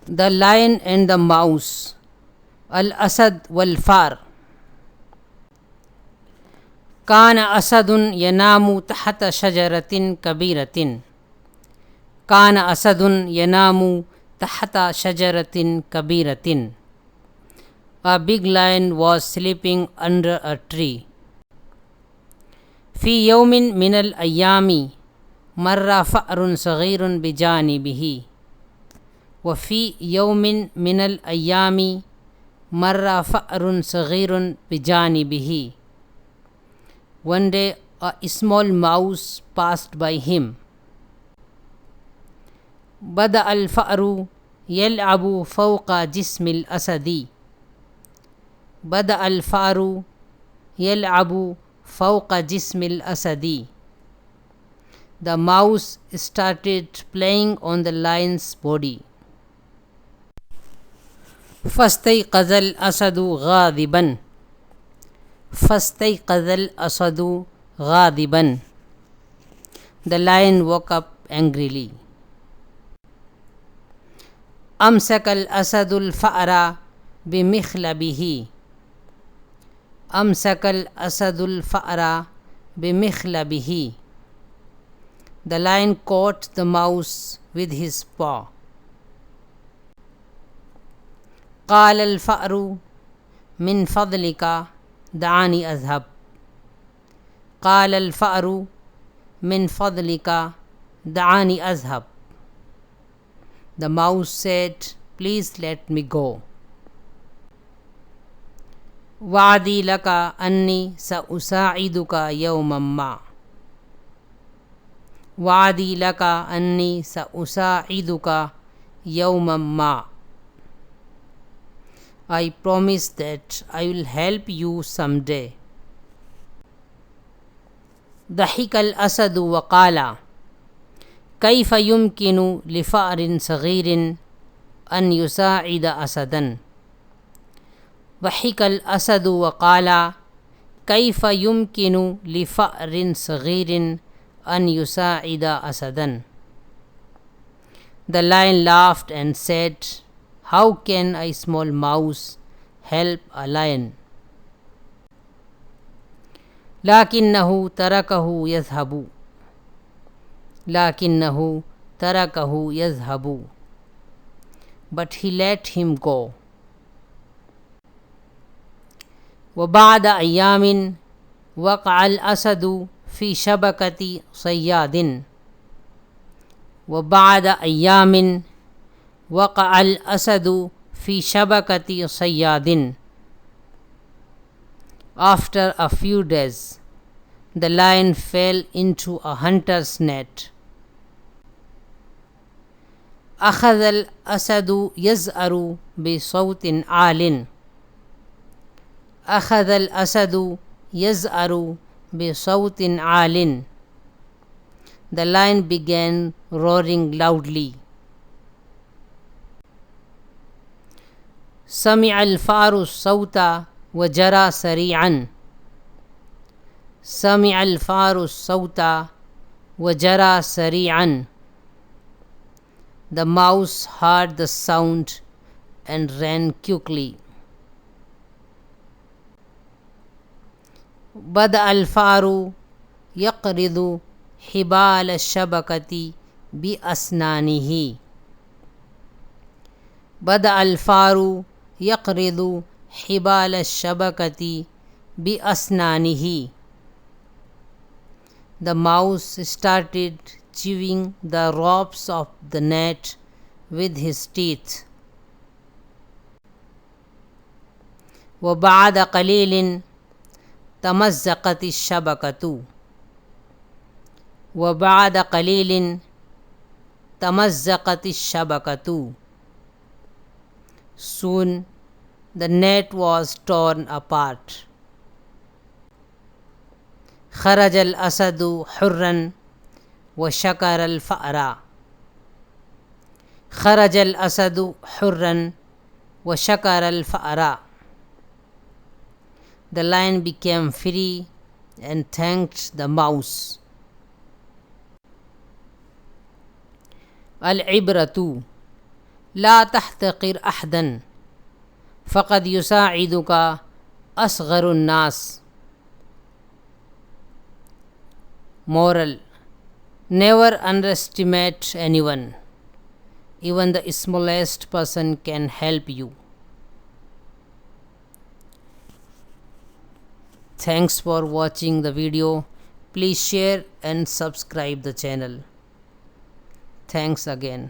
The Lion and the Mouse. الأسد والفأر. كان أسد ينام تحت شجرة كبيرة. كان أسد ينام تحت شجرة كبيرة. A big lion was sleeping under a tree. في يوم من الأيام مر فأر صغير بجانبه. وفي يوم من الأيام مر فأر صغير بجانبه. One day a small mouse passed by him. بدأ الفأر يلعب فوق جسم الأسد. بدأ الفأر يلعب فوق جسم الأسد. The mouse started playing on the lion's body. فاستيقظ الأسد غاضبا. فاستيقظ الأسد غاضبا. The lion woke up angrily. أمسك الأسد الفأر بمخلبه. أمسك الأسد الفأر بمخلبه. The lion caught the mouse with his paw. قال الفأر من فضلك دعني أذهب. قال الفأر من فضلك دعني أذهب. The mouse said, please let me go. وعدي لك أني سأساعدك يوما ما. وعدي لك أني سأساعدك يوما ما. I promise that I will help you someday. ضحك الأسد وقال كيف يمكن لفأر صغير أن يساعد أسدا. ضحك الأسد وقال كيف يمكن لفأر صغير أن يساعد أسدا. The lion laughed and said, how can a small mouse help a lion? لكنه تركه يذهب. لكنه تركه يذهب. But he let him go. وبعد أيام وقع الأسد في شبكة صياد. وبعد أيام وقع الأسد في شبكة صياد. After a few days, the lion fell into a hunter's net. أخذ الأسد يزأر بصوت عال. أخذ الأسد يزأر بصوت عال. The lion began roaring loudly. سمع الفأر الصوت وجرى سريعا. سمع الفأر الصوت وجرى سريعا. The mouse heard the sound and ran quickly. بدأ الفأر يقرض حبال الشبكة بأسنانه. بدأ الفأر يقرض حبال الشبكة بأسنانه. The mouse started chewing the ropes of the net with his teeth. وبعد قليل تمزقت الشبكة. وبعد قليل تمزقت الشبكة. Soon the net was torn apart. خرج الأسد حرا وشكر الفأر. خرج الأسد حرا وشكر الفأر. The lion became free and thanked the mouse. العبرة لا تحتقر أحدا فقد يساعدك أصغر الناس. Moral: never underestimate anyone. Even the smallest person can help you. Thanks for watching the video. Please share and subscribe the channel. Thanks again.